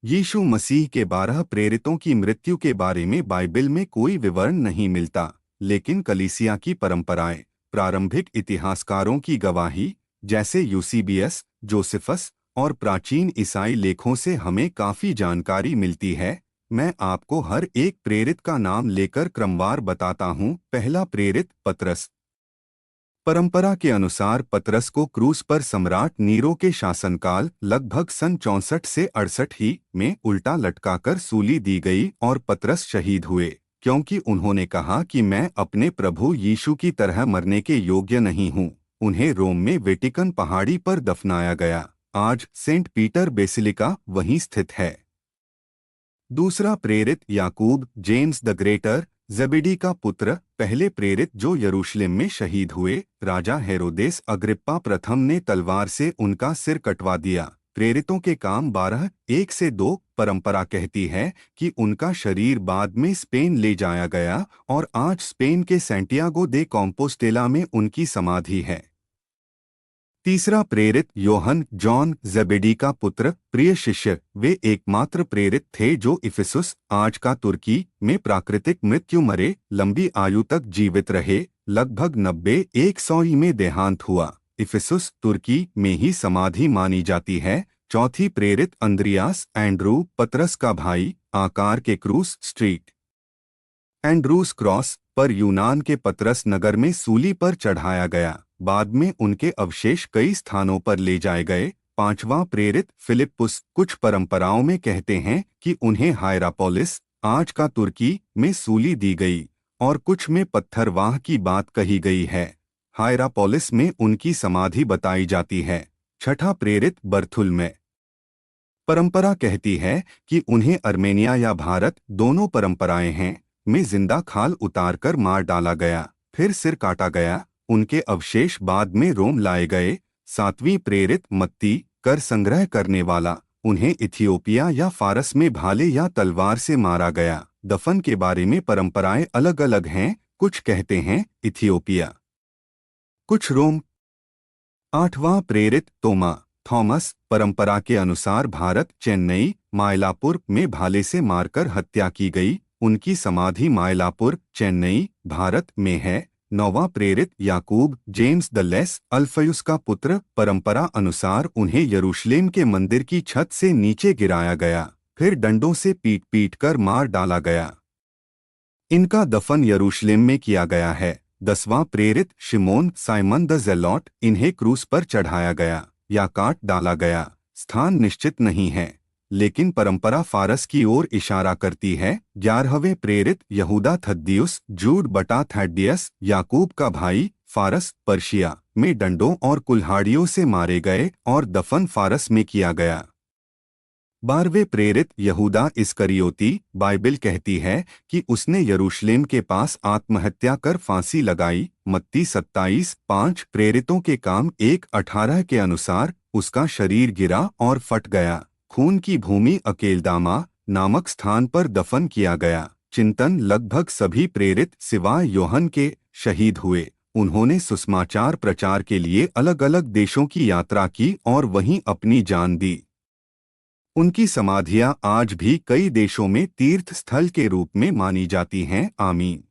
यीशु मसीह के 12 प्रेरितों की मृत्यु के बारे में बाइबल में कोई विवरण नहीं मिलता, लेकिन कलीसिया की परंपराएं, प्रारंभिक इतिहासकारों की गवाही जैसे यूसीबीएस, जोसेफस और प्राचीन ईसाई लेखों से हमें काफी जानकारी मिलती है। मैं आपको हर एक प्रेरित का नाम लेकर क्रमवार बताता हूँ। पहला प्रेरित पतरस। परंपरा के अनुसार पतरस को क्रूस पर सम्राट नीरो के शासनकाल लगभग सन 64 से 68 ही में उल्टा लटकाकर सूली दी गई और पतरस शहीद हुए, क्योंकि उन्होंने कहा कि मैं अपने प्रभु यीशु की तरह मरने के योग्य नहीं हूँ। उन्हें रोम में वेटिकन पहाड़ी पर दफनाया गया। आज सेंट पीटर बेसिलिका वहीं स्थित है। दूसरा प्रेरित याकूब, जेम्स द ग्रेटर, जेबेडी का पुत्र, पहले प्रेरित जो यरूशलेम में शहीद हुए। राजा हेरोदेस अग्रिप्पा प्रथम ने तलवार से उनका सिर कटवा दिया। प्रेरितों के काम 12:1-2। परंपरा कहती है कि उनका शरीर बाद में स्पेन ले जाया गया और आज स्पेन के सैंटियागो दे कॉम्पोस्टेला में उनकी समाधि है। तीसरा प्रेरित योहन, जॉन, जेबेडी का पुत्र, प्रिय शिष्य। वे एकमात्र प्रेरित थे जो इफिसुस, आज का तुर्की, में प्राकृतिक मृत्यु मरे, लंबी आयु तक जीवित रहे। लगभग 90-100 में देहांत हुआ। इफिसुस, तुर्की में ही समाधि मानी जाती है। चौथी प्रेरित अंद्रियास, एंड्रू, पतरस का भाई, आकार के क्रूस स्ट्रीट एंड्रूस क्रॉस पर यूनान के पतरस नगर में सूली पर चढ़ाया गया। बाद में उनके अवशेष कई स्थानों पर ले जाए गए। पांचवां प्रेरित फिलिप्पुस। कुछ परंपराओं में कहते हैं कि उन्हें हायरापोलिस, आज का तुर्की, में सूली दी गई और कुछ में पत्थरवाह की बात कही गई है। हायरापोलिस में उनकी समाधि बताई जाती है। छठा प्रेरित बर्थुलमै। परंपरा कहती है कि उन्हें अर्मेनिया या भारत, दोनों परंपराएं हैं, में जिंदा खाल उतारकर मार डाला गया, फिर सिर काटा गया। उनके अवशेष बाद में रोम लाए गए। सातवीं प्रेरित मत्ती, कर संग्रह करने वाला। उन्हें इथियोपिया या फारस में भाले या तलवार से मारा गया। दफन के बारे में परंपराएं अलग अलग हैं। कुछ कहते हैं इथियोपिया, कुछ रोम। आठवां प्रेरित तोमा, थॉमस। परंपरा के अनुसार भारत, चेन्नई, मायलापुर में भाले से मारकर हत्या की गई। उनकी समाधि मायलापुर, चेन्नई, भारत में है। नौवां प्रेरित याकूब, जेम्स द लेस, अल्फयुस का पुत्र। परंपरा अनुसार उन्हें यरूशलेम के मंदिर की छत से नीचे गिराया गया, फिर डंडों से पीट पीट कर मार डाला गया। इनका दफन यरूशलेम में किया गया है। 10वां प्रेरित शिमोन, साइमन द जेलॉट। इन्हें क्रूस पर चढ़ाया गया या काट डाला गया। स्थान निश्चित नहीं है, लेकिन परंपरा फारस की ओर इशारा करती है। 11वें प्रेरित यहूदा थद्दियुस, जूड बटा थैडियस, याकूब का भाई, फारस, पर्शिया, में डंडों और कुल्हाड़ियों से मारे गए और दफन फारस में किया गया। 12वें प्रेरित यहूदा इस्करियोती। बाइबल कहती है कि उसने यरूशलेम के पास आत्महत्या कर फांसी लगाई। मत्ती 27:5। प्रेरितों के काम 1:18 के अनुसार उसका शरीर गिरा और फट गया। खून की भूमि अकेलदामा नामक स्थान पर दफन किया गया। चिंतन, लगभग सभी प्रेरित सिवाय योहन के शहीद हुए। उन्होंने सुसमाचार प्रचार के लिए अलग अलग देशों की यात्रा की और वहीं अपनी जान दी। उनकी समाधियां आज भी कई देशों में तीर्थ स्थल के रूप में मानी जाती हैं। आमीन।